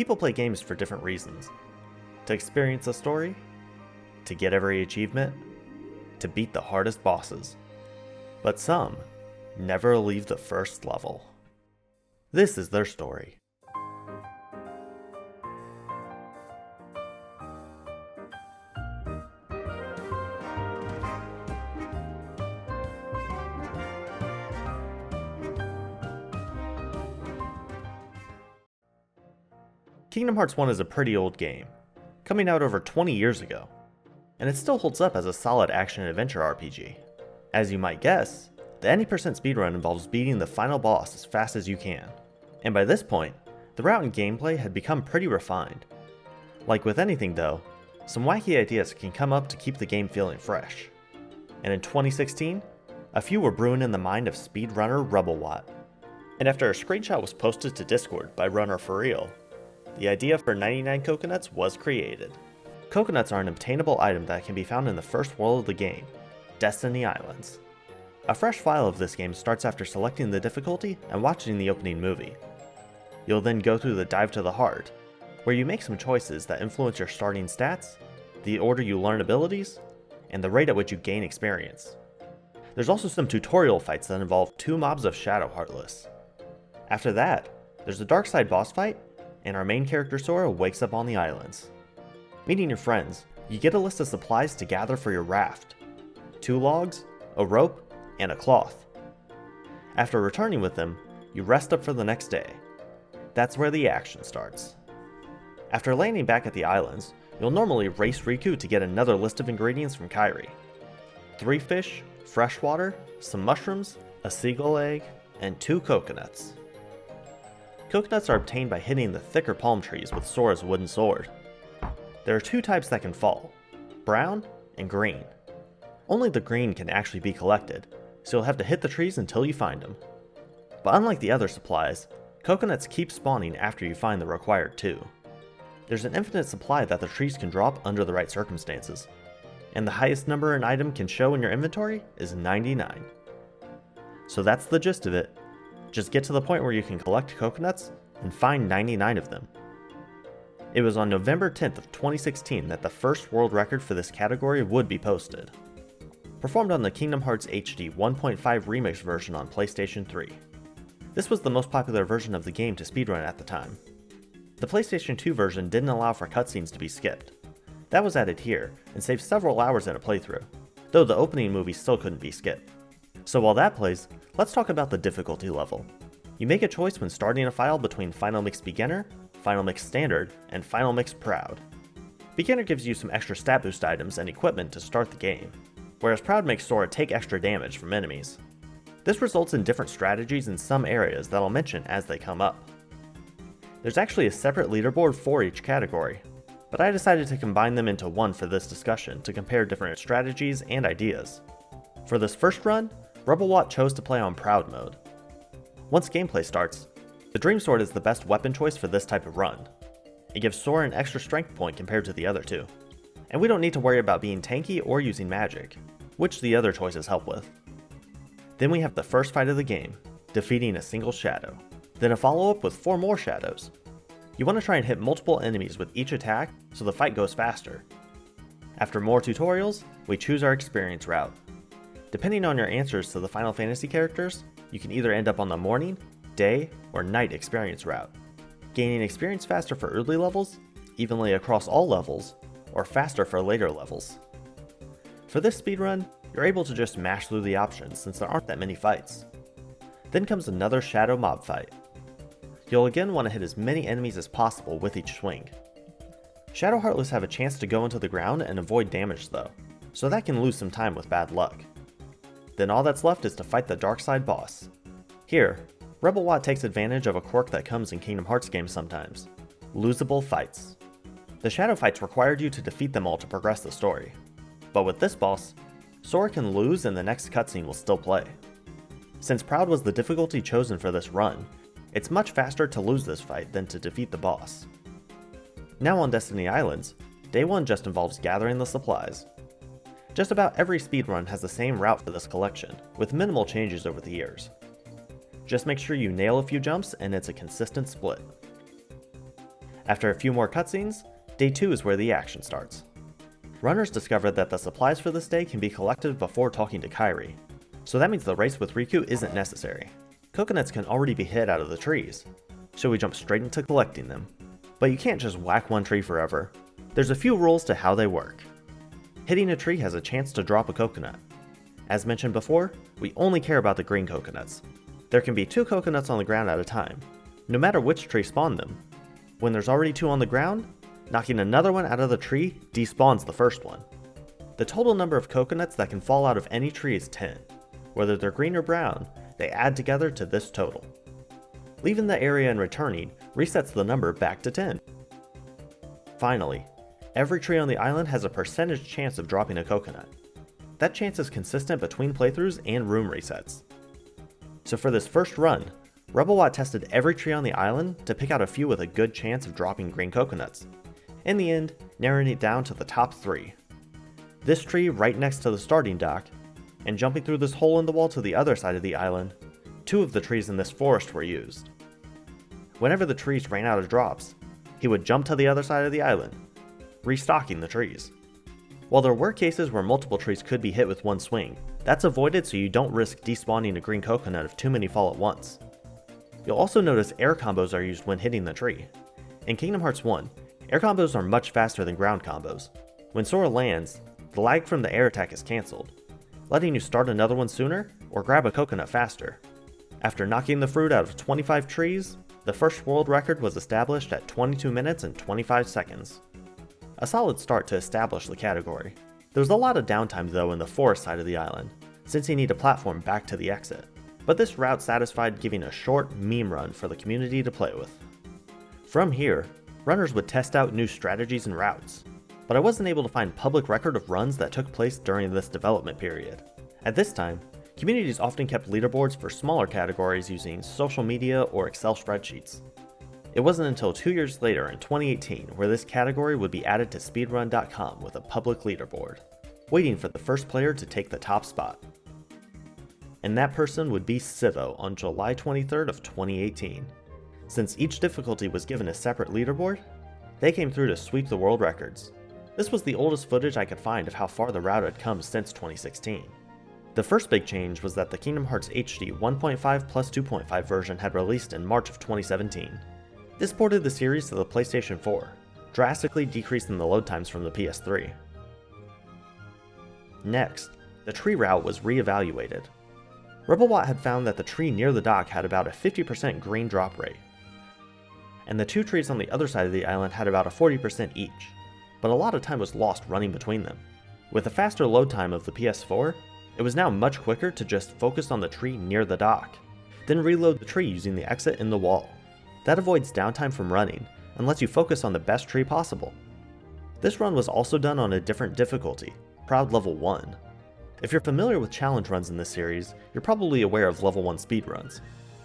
People play games for different reasons. To experience a story, to get every achievement, to beat the hardest bosses. But some never leave the first level. This is their story. Kingdom Hearts 1 is a pretty old game, coming out over 20 years ago, and it still holds up as a solid action-adventure RPG. As you might guess, the 90% speedrun involves beating the final boss as fast as you can, and by this point, the route and gameplay had become pretty refined. Like with anything though, some wacky ideas can come up to keep the game feeling fresh. And in 2016, a few were brewing in the mind of speedrunner Rebelwatt. And after a screenshot was posted to Discord by runner Freal, the idea for 99 coconuts was created. Coconuts are an obtainable item that can be found in the first world of the game, Destiny Islands. A fresh file of this game starts after selecting the difficulty and watching the opening movie. You'll then go through the Dive to the Heart, where you make some choices that influence your starting stats, the order you learn abilities, and the rate at which you gain experience. There's also some tutorial fights that involve 2 mobs of Shadow Heartless. After that, there's a dark side boss fight, and our main character Sora wakes up on the islands. Meeting your friends, you get a list of supplies to gather for your raft. 2 logs, a rope, and a cloth. After returning with them, you rest up for the next day. That's where the action starts. After landing back at the islands, you'll normally race Riku to get another list of ingredients from Kairi. 3 fish, fresh water, some mushrooms, a seagull egg, and 2 coconuts. Coconuts are obtained by hitting the thicker palm trees with Sora's wooden sword. There are 2 types that can fall, brown and green. Only the green can actually be collected, so you'll have to hit the trees until you find them. But unlike the other supplies, coconuts keep spawning after you find the required 2. There's an infinite supply that the trees can drop under the right circumstances, and the highest number an item can show in your inventory is 99. So that's the gist of it. Just get to the point where you can collect coconuts and find 99 of them. It was on November 10th of 2016 that the first world record for this category would be posted. Performed on the Kingdom Hearts HD 1.5 remix version on PlayStation 3. This was the most popular version of the game to speedrun at the time. The PlayStation 2 version didn't allow for cutscenes to be skipped. That was added here, and saved several hours in a playthrough, though the opening movie still couldn't be skipped. So while that plays, let's talk about the difficulty level. You make a choice when starting a file between Final Mix Beginner, Final Mix Standard, and Final Mix Proud. Beginner gives you some extra stat boost items and equipment to start the game, whereas Proud makes Sora take extra damage from enemies. This results in different strategies in some areas that I'll mention as they come up. There's actually a separate leaderboard for each category, but I decided to combine them into one for this discussion to compare different strategies and ideas. For this first run, Rebelwatt chose to play on Proud mode. Once gameplay starts, the Dream Sword is the best weapon choice for this type of run. It gives Sora an extra strength point compared to the other 2. And we don't need to worry about being tanky or using magic, which the other choices help with. Then we have the first fight of the game, defeating a single shadow. Then a follow-up with 4 more shadows. You want to try and hit multiple enemies with each attack so the fight goes faster. After more tutorials, we choose our experience route. Depending on your answers to the Final Fantasy characters, you can either end up on the morning, day, or night experience route, gaining experience faster for early levels, evenly across all levels, or faster for later levels. For this speedrun, you're able to just mash through the options since there aren't that many fights. Then comes another shadow mob fight. You'll again want to hit as many enemies as possible with each swing. Shadow Heartless have a chance to go into the ground and avoid damage though, so that can lose some time with bad luck. Then all that's left is to fight the dark side boss. Here, Rebelwatt takes advantage of a quirk that comes in Kingdom Hearts games sometimes: losable fights. The shadow fights required you to defeat them all to progress the story. But with this boss, Sora can lose and the next cutscene will still play. Since Proud was the difficulty chosen for this run, it's much faster to lose this fight than to defeat the boss. Now on Destiny Islands, Day 1 just involves gathering the supplies. Just about every speedrun has the same route for this collection, with minimal changes over the years. Just make sure you nail a few jumps and it's a consistent split. After a few more cutscenes, day 2 is where the action starts. Runners discovered that the supplies for this day can be collected before talking to Kairi, so that means the race with Riku isn't necessary. Coconuts can already be hit out of the trees, so we jump straight into collecting them. But you can't just whack one tree forever. There's a few rules to how they work. Hitting a tree has a chance to drop a coconut. As mentioned before, we only care about the green coconuts. There can be 2 coconuts on the ground at a time, no matter which tree spawned them. When there's already 2 on the ground, knocking another one out of the tree despawns the first one. The total number of coconuts that can fall out of any tree is 10. Whether they're green or brown, they add together to this total. Leaving the area and returning resets the number back to 10. Finally, every tree on the island has a percentage chance of dropping a coconut. That chance is consistent between playthroughs and room resets. So for this first run, RebelWatt tested every tree on the island to pick out a few with a good chance of dropping green coconuts. In the end, narrowing it down to the top 3. This tree right next to the starting dock, and jumping through this hole in the wall to the other side of the island, 2 of the trees in this forest were used. Whenever the trees ran out of drops, he would jump to the other side of the island, restocking the trees. While there were cases where multiple trees could be hit with one swing, that's avoided so you don't risk despawning a green coconut if too many fall at once. You'll also notice air combos are used when hitting the tree. In Kingdom Hearts 1, air combos are much faster than ground combos. When Sora lands, the lag from the air attack is cancelled, letting you start another one sooner or grab a coconut faster. After knocking the fruit out of 25 trees, the first world record was established at 22 minutes and 25 seconds. A solid start to establish the category. There was a lot of downtime though in the forest side of the island, since you need a platform back to the exit. But this route satisfied giving a short meme run for the community to play with. From here, runners would test out new strategies and routes, but I wasn't able to find public record of runs that took place during this development period. At this time, communities often kept leaderboards for smaller categories using social media or Excel spreadsheets. It wasn't until 2 years later in 2018 where this category would be added to speedrun.com with a public leaderboard, waiting for the first player to take the top spot. And that person would be Civo on July 23rd of 2018. Since each difficulty was given a separate leaderboard, they came through to sweep the world records. This was the oldest footage I could find of how far the route had come since 2016. The first big change was that the Kingdom Hearts HD 1.5 plus 2.5 version had released in March of 2017. This ported the series to the PlayStation 4, drastically decreasing the load times from the PS3. Next, the tree route was re-evaluated. RebelWatt had found that the tree near the dock had about a 50% green drop rate, and the 2 trees on the other side of the island had about a 40% each, but a lot of time was lost running between them. With the faster load time of the PS4, it was now much quicker to just focus on the tree near the dock, then reload the tree using the exit in the wall. That avoids downtime from running and lets you focus on the best tree possible. This run was also done on a different difficulty, Proud Level 1. If you're familiar with challenge runs in this series, you're probably aware of Level 1 speedruns,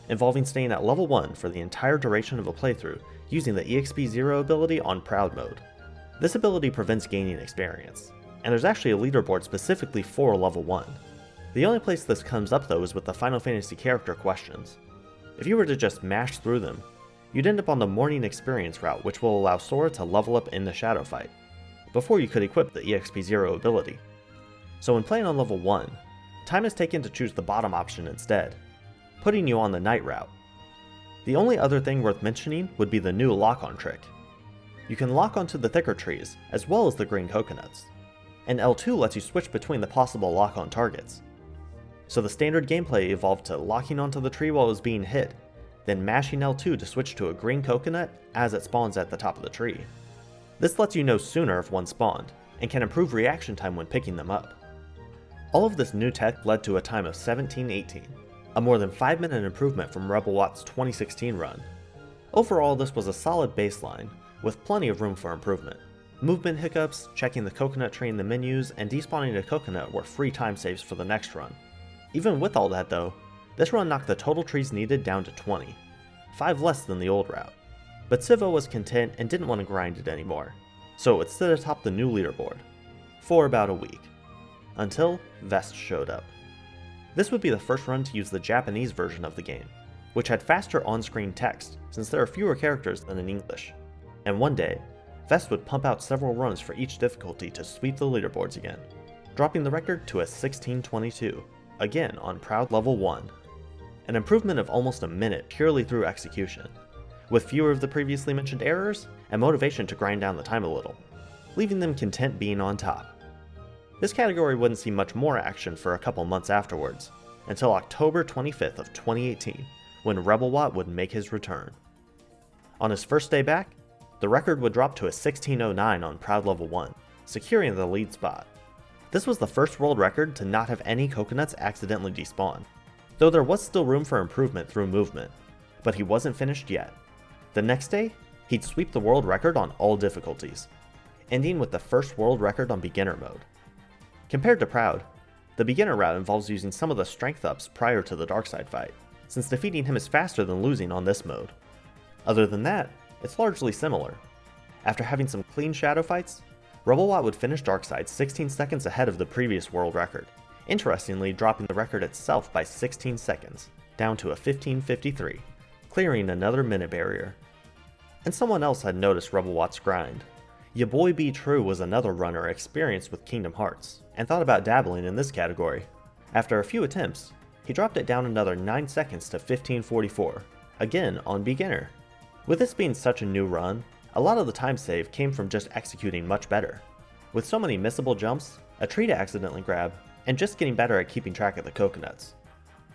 involving staying at Level 1 for the entire duration of a playthrough using the EXP 0 ability on Proud mode. This ability prevents gaining experience, and there's actually a leaderboard specifically for Level 1. The only place this comes up though is with the Final Fantasy character questions. If you were to just mash through them, you'd end up on the Morning Experience route, which will allow Sora to level up in the Shadow fight, before you could equip the EXP 0 ability. So when playing on Level 1, time is taken to choose the bottom option instead, putting you on the Night route. The only other thing worth mentioning would be the new lock-on trick. You can lock onto the thicker trees, as well as the green coconuts, and L2 lets you switch between the possible lock-on targets. So the standard gameplay evolved to locking onto the tree while it was being hit, then mashing L2 to switch to a green coconut as it spawns at the top of the tree. This lets you know sooner if one spawned, and can improve reaction time when picking them up. All of this new tech led to a time of 17:18, a more than 5-minute improvement from RebelWatt's 2016 run. Overall, this was a solid baseline, with plenty of room for improvement. Movement hiccups, checking the coconut tree in the menus, and despawning a coconut were free time saves for the next run. Even with all that though, this run knocked the total trees needed down to 20, 5 less than the old route. But Civo was content and didn't want to grind it anymore, so it would sit atop the new leaderboard, for about a week, until Vest showed up. This would be the first run to use the Japanese version of the game, which had faster on-screen text since there are fewer characters than in English. and one day, Vest would pump out several runs for each difficulty to sweep the leaderboards again, dropping the record to a 16:22, again on Proud Level 1. An improvement of almost a minute purely through execution, with fewer of the previously mentioned errors and motivation to grind down the time a little, leaving them content being on top. This category wouldn't see much more action for a couple months afterwards, until October 25th of 2018, when Rebelwatt would make his return. On his first day back, the record would drop to a 16:09 on Proud Level 1, securing the lead spot. This was the first world record to not have any coconuts accidentally despawn, though there was still room for improvement through movement, but he wasn't finished yet. The next day, he'd sweep the world record on all difficulties, ending with the first world record on beginner mode. Compared to Proud, the beginner route involves using some of the strength ups prior to the Darkside fight, since defeating him is faster than losing on this mode. Other than that, it's largely similar. After having some clean shadow fights, Rebelwatt would finish Darkside 16 seconds ahead of the previous world record, interestingly dropping the record itself by 16 seconds, down to a 15:53, clearing another minute barrier. And someone else had noticed Rebelwatt's grind. Ya boy Be True was another runner experienced with Kingdom Hearts, and thought about dabbling in this category. After a few attempts, he dropped it down another 9 seconds to 15:44, again on beginner. With this being such a new run, a lot of the time save came from just executing much better. With so many missable jumps, a tree to accidentally grab, and just getting better at keeping track of the coconuts.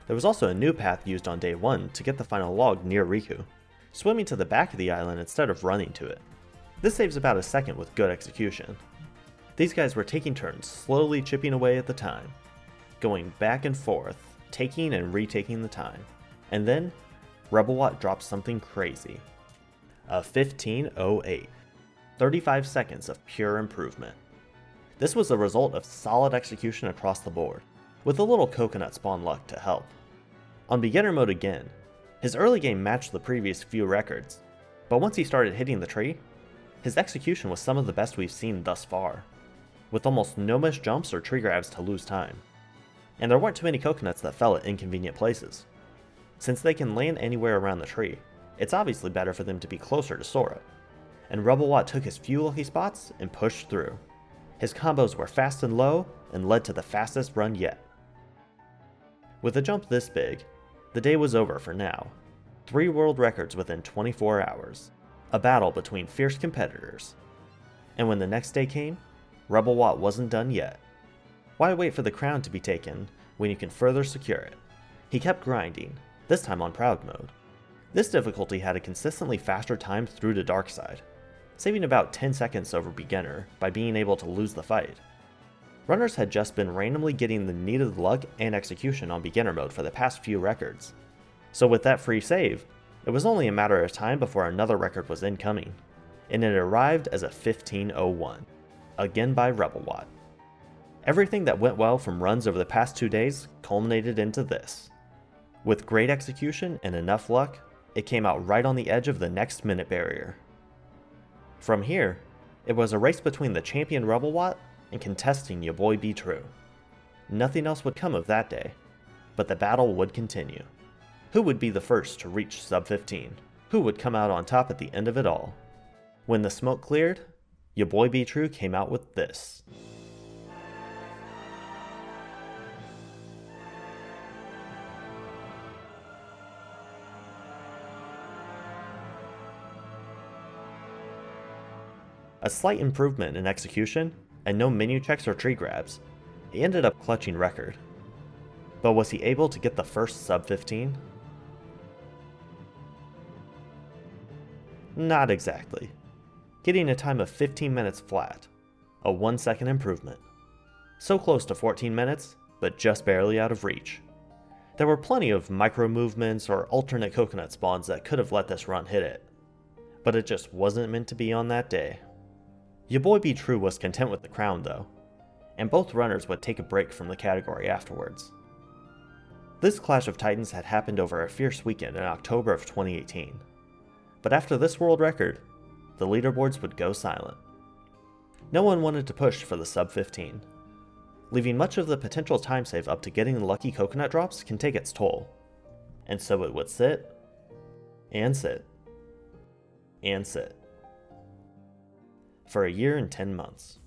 There was also a new path used on day 1 to get the final log near Riku, swimming to the back of the island instead of running to it. This saves about a second with good execution. These guys were taking turns slowly chipping away at the time, going back and forth, taking and retaking the time. And then, Rebelwatt dropped something crazy. A 15:08, 35 seconds of pure improvement. This was the result of solid execution across the board, with a little coconut spawn luck to help. On beginner mode again, his early game matched the previous few records, but once he started hitting the tree, his execution was some of the best we've seen thus far, with almost no missed jumps or tree grabs to lose time. And there weren't too many coconuts that fell at inconvenient places. Since they can land anywhere around the tree, it's obviously better for them to be closer to Sora, and Rebelwatt took his few lucky spots and pushed through. His combos were fast and low, and led to the fastest run yet. With a jump this big, the day was over for now. 3 world records within 24 hours. A battle between fierce competitors. And when the next day came, Rebelwatt wasn't done yet. Why wait for the crown to be taken when you can further secure it? He kept grinding, this time on Proud mode. This difficulty had a consistently faster time through to Darkside, saving about 10 seconds over beginner by being able to lose the fight. Runners had just been randomly getting the needed luck and execution on beginner mode for the past few records, so with that free save, it was only a matter of time before another record was incoming, and it arrived as a 15:01, again by Rebelwatt. Everything that went well from runs over the past 2 days culminated into this. With great execution and enough luck, it came out right on the edge of the next minute barrier. From here, it was a race between the champion Rebelwatt and contesting Ya Boy Be True. Nothing else would come of that day, but the battle would continue. Who would be the first to reach sub 15? Who would come out on top at the end of it all? When the smoke cleared, Ya Boy Be True came out with this. A slight improvement in execution, and no menu checks or tree grabs, he ended up clutching record. But was he able to get the first sub 15? Not exactly. Getting a time of 15 minutes flat, a 1 second improvement. So close to 14 minutes, but just barely out of reach. There were plenty of micro movements or alternate coconut spawns that could have let this run hit it, but it just wasn't meant to be on that day. Ya Boy Be True was content with the crown though, and both runners would take a break from the category afterwards. This clash of titans had happened over a fierce weekend in October of 2018, but after this world record, the leaderboards would go silent. No one wanted to push for the sub 15. Leaving much of the potential time save up to getting lucky coconut drops can take its toll, and so it would sit, and sit, and sit. for a year and 10 months.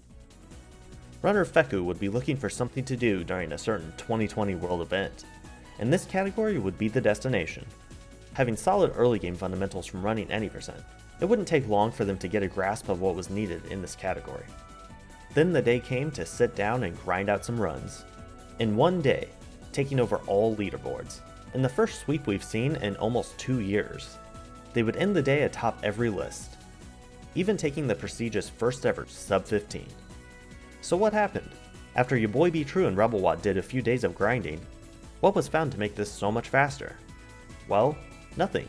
Runner Feku would be looking for something to do during a certain 2020 world event, and this category would be the destination. Having solid early game fundamentals from running any percent, it wouldn't take long for them to get a grasp of what was needed in this category. Then the day came to sit down and grind out some runs. In one day, taking over all leaderboards, in the first sweep we've seen in almost 2 years. They would end the day atop every list, even taking the prestigious first ever sub 15. So what happened? After your boy Be True and RebelWatt did a few days of grinding, what was found to make this so much faster? Well, nothing.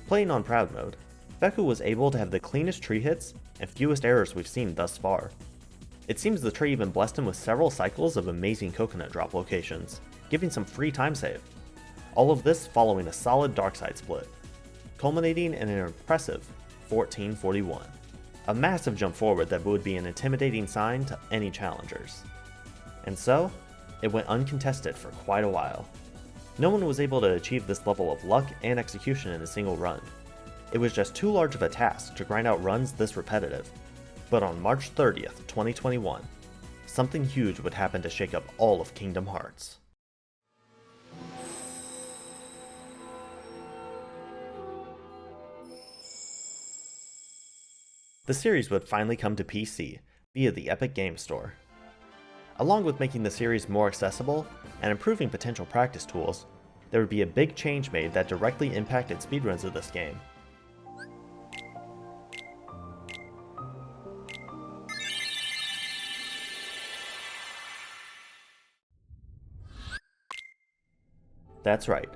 Playing on Proud mode, Feku was able to have the cleanest tree hits and fewest errors we've seen thus far. It seems the tree even blessed him with several cycles of amazing coconut drop locations, giving some free time save. All of this following a solid dark side split, culminating in an impressive 1441. A massive jump forward that would be an intimidating sign to any challengers. And so, it went uncontested for quite a while. No one was able to achieve this level of luck and execution in a single run. It was just too large of a task to grind out runs this repetitive. But on March 30th, 2021, something huge would happen to shake up all of Kingdom Hearts. The series would finally come to PC via the Epic Games Store. Along with making the series more accessible and improving potential practice tools, there would be a big change made that directly impacted speedruns of this game. That's right,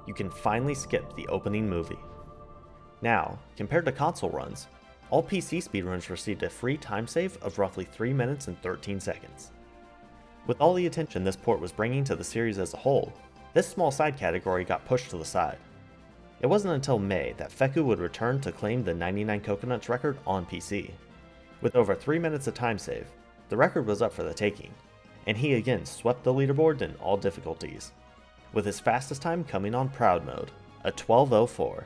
you can finally skip the opening movie. Now, compared to console runs, all PC speedruns received a free time save of roughly 3 minutes and 13 seconds. With all the attention this port was bringing to the series as a whole, this small side category got pushed to the side. It wasn't until May that Feku would return to claim the 99 Coconuts record on PC. With over 3 minutes of time save, the record was up for the taking, and he again swept the leaderboard in all difficulties, with his fastest time coming on Proud mode, a 12:04,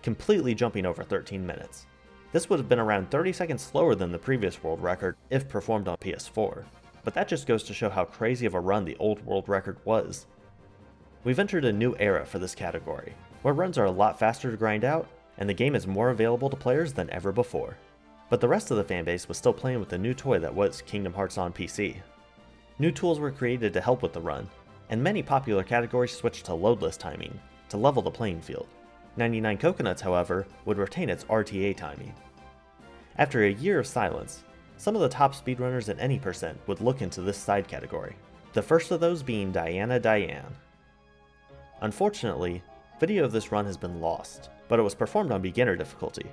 completely jumping over 13 minutes. This would have been around 30 seconds slower than the previous world record if performed on PS4, but that just goes to show how crazy of a run the old world record was. We've entered a new era for this category, where runs are a lot faster to grind out, and the game is more available to players than ever before. But the rest of the fanbase was still playing with the new toy that was Kingdom Hearts on PC. New tools were created to help with the run, and many popular categories switched to loadless timing, to level the playing field. 99 Coconuts, however, would retain its RTA timing. After a year of silence, some of the top speedrunners at any percent would look into this side category, the first of those being Diana Diane. Unfortunately, video of this run has been lost, but it was performed on beginner difficulty,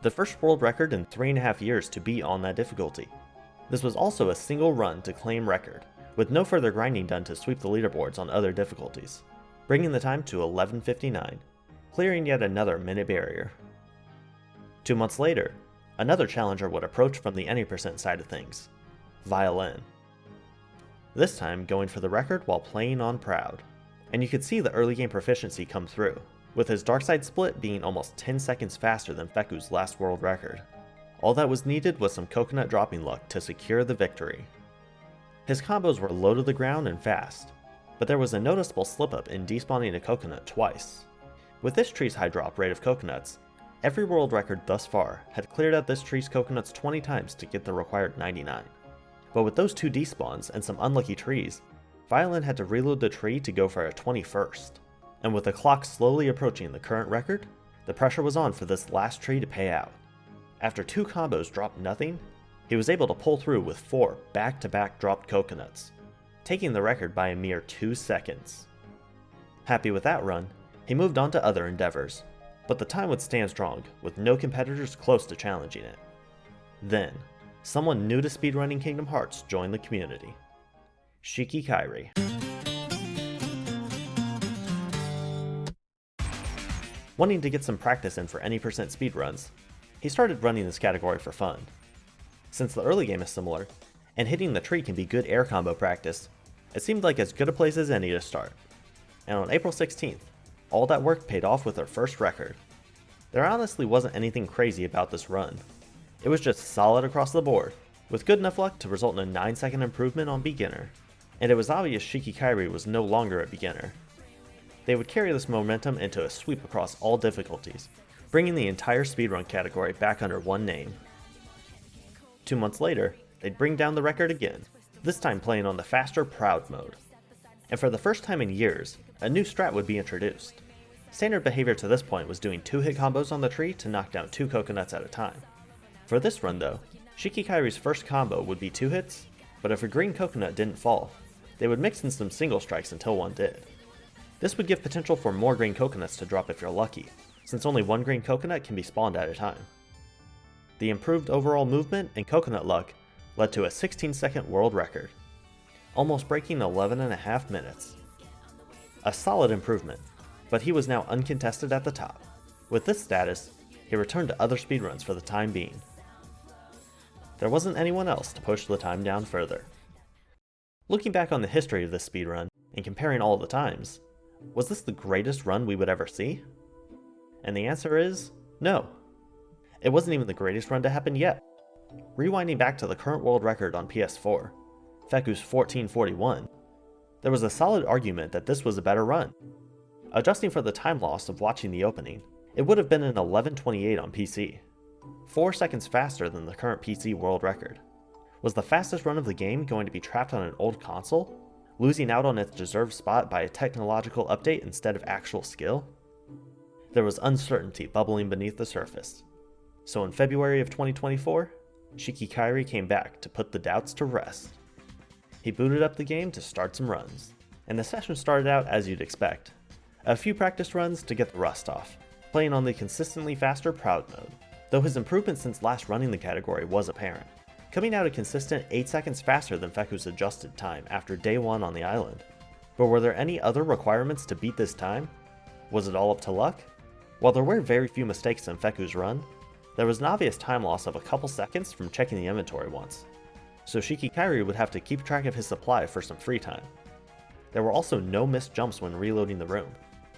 the first world record in 3.5 years to be on that difficulty. This was also a single run to claim record, with no further grinding done to sweep the leaderboards on other difficulties, bringing the time to 11:59. Clearing yet another minute barrier. 2 months later, another challenger would approach from the any percent side of things, Violin. This time going for the record while playing on Proud, and you could see the early game proficiency come through, with his dark side split being almost 10 seconds faster than Feku's last world record. All that was needed was some coconut dropping luck to secure the victory. His combos were low to the ground and fast, but there was a noticeable slip up in despawning a coconut twice. With this tree's high drop rate of coconuts, every world record thus far had cleared out this tree's coconuts 20 times to get the required 99. But with those 2 despawns and some unlucky trees, Violin had to reload the tree to go for a 21st. And with the clock slowly approaching the current record, the pressure was on for this last tree to pay out. After 2 combos dropped nothing, he was able to pull through with 4 back-to-back dropped coconuts, taking the record by a mere 2 seconds. Happy with that run, he moved on to other endeavors, but the time would stand strong, with no competitors close to challenging it. Then, someone new to speedrunning Kingdom Hearts joined the community. Shiki Kairi. Wanting to get some practice in for any percent speedruns, he started running this category for fun. Since the early game is similar, and hitting the tree can be good air combo practice, it seemed like as good a place as any to start. And on April 16th, all that work paid off with her first record. There honestly wasn't anything crazy about this run. It was just solid across the board, with good enough luck to result in a 9-second improvement on beginner. And it was obvious Kairi was no longer a beginner. They would carry this momentum into a sweep across all difficulties, bringing the entire speedrun category back under one name. 2 months later, they'd bring down the record again, this time playing on the faster Proud mode. And for the first time in years, a new strat would be introduced. Standard behavior to this point was doing 2-hit combos on the tree to knock down 2 coconuts at a time. For this run though, Kairi's first combo would be 2 hits, but if a green coconut didn't fall, they would mix in some single strikes until one did. This would give potential for more green coconuts to drop if you're lucky, since only one green coconut can be spawned at a time. The improved overall movement and coconut luck led to a 16-second world record, almost breaking 11.5 minutes. A solid improvement, but he was now uncontested at the top. With this status, he returned to other speedruns for the time being. There wasn't anyone else to push the time down further. Looking back on the history of this speedrun, and comparing all the times, was this the greatest run we would ever see? And the answer is, no. It wasn't even the greatest run to happen yet. Rewinding back to the current world record on PS4, Feku's 1441, there was a solid argument that this was a better run. Adjusting for the time loss of watching the opening, it would have been an 11:28 on PC, 4 seconds faster than the current PC world record. Was the fastest run of the game going to be trapped on an old console, losing out on its deserved spot by a technological update instead of actual skill? There was uncertainty bubbling beneath the surface. So in February of 2024, Kairi came back to put the doubts to rest. He booted up the game to start some runs, and the session started out as you'd expect. A few practice runs to get the rust off, playing on the consistently faster Proud mode, though his improvement since last running the category was apparent, coming out a consistent 8 seconds faster than Feku's adjusted time after day 1 on the island. But were there any other requirements to beat this time? Was it all up to luck? While there were very few mistakes in Feku's run, there was an obvious time loss of a couple seconds from checking the inventory once, so Kairi would have to keep track of his supply for some free time. There were also no missed jumps when reloading the room,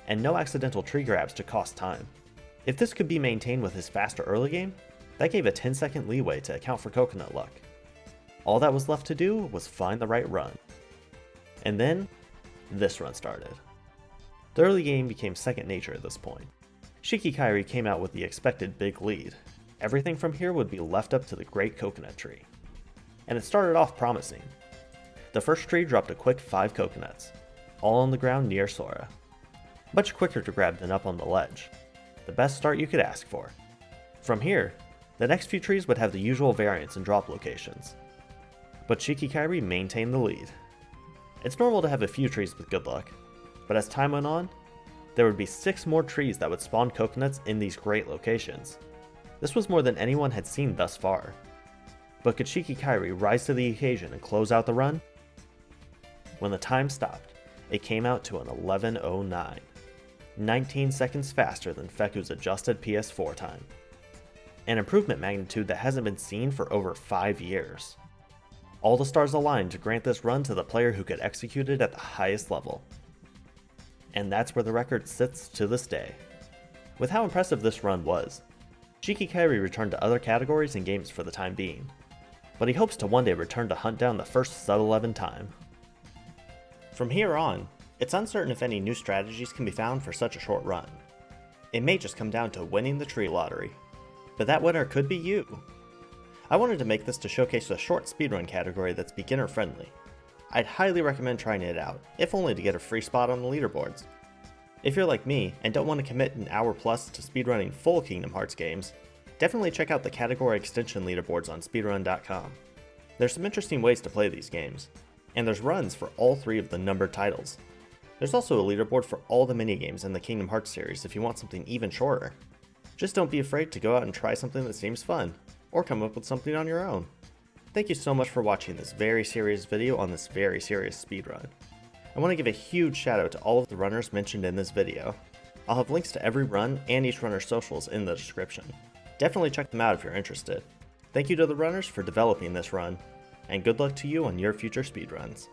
and no accidental tree grabs to cost time. If this could be maintained with his faster early game, that gave a 10-second leeway to account for coconut luck. All that was left to do was find the right run. And then, this run started. The early game became second nature at this point. Kairi came out with the expected big lead. Everything from here would be left up to the great coconut tree. And it started off promising. The first tree dropped a quick 5 coconuts, all on the ground near Sora. Much quicker to grab than up on the ledge. The best start you could ask for. From here, the next few trees would have the usual variance in drop locations. But Kairi maintained the lead. It's normal to have a few trees with good luck, but as time went on, there would be 6 more trees that would spawn coconuts in these great locations. This was more than anyone had seen thus far. But could Kairi rise to the occasion and close out the run? When the time stopped, it came out to an 11:09, 19 seconds faster than Feku's adjusted PS4 time. An improvement magnitude that hasn't been seen for over 5 years. All the stars aligned to grant this run to the player who could execute it at the highest level. And that's where the record sits to this day. With how impressive this run was, Kairi returned to other categories and games for the time being, but he hopes to one day return to hunt down the first sub-11 time. From here on, it's uncertain if any new strategies can be found for such a short run. It may just come down to winning the tree lottery, but that winner could be you. I wanted to make this to showcase a short speedrun category that's beginner friendly. I'd highly recommend trying it out, if only to get a free spot on the leaderboards. If you're like me and don't want to commit an hour plus to speedrunning full Kingdom Hearts games, definitely check out the category extension leaderboards on speedrun.com. There's some interesting ways to play these games, and there's runs for all 3 of the numbered titles. There's also a leaderboard for all the minigames in the Kingdom Hearts series if you want something even shorter. Just don't be afraid to go out and try something that seems fun, or come up with something on your own. Thank you so much for watching this very serious video on this very serious speedrun. I want to give a huge shout out to all of the runners mentioned in this video. I'll have links to every run and each runner's socials in the description. Definitely check them out if you're interested. Thank you to the runners for developing this run, and good luck to you on your future speedruns.